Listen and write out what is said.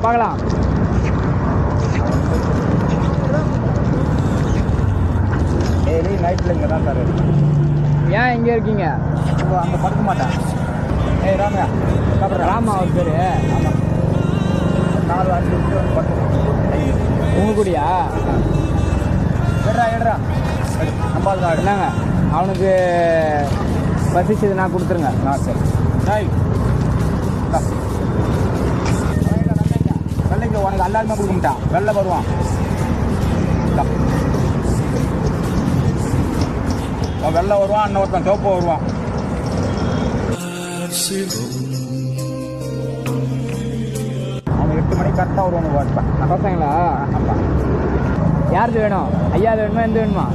பார்க்கலாம். டெய்லி நைட்டில் இங்கே தான் சார் இருக்கேன். ஏன் இங்கே இருக்கீங்க? இப்போ அங்கே படுக்க மாட்டேன். ஏய் ராமையா சாப்பிட்றேன். ராமா அவர் பேர். ஆமாம், 4-5 நிமிஷம் வந்து படுத்துக்கணும். உங்கள் கூடயா? எடுறா நம்பாது நாடு. என்னங்க அவனுக்கு பசிச்சது நான் கொடுத்துருங்க. சரி. டேய் வெள்ளைக்கு உனக்கு எல்லாருமே கொடுக்க மாட்டான். வெள்ளை வருவான். வெள்ளை வருவான், அண்ணன் ஒருத்தன் சிவப்பு வருவான். அவன் 8 மணிக்கு கரெக்டாக வருவான். பசங்களா? ஆமாம். யாருக்கு வேணும்? ஐயாவது வேணுமா? எந்த வேணுமா?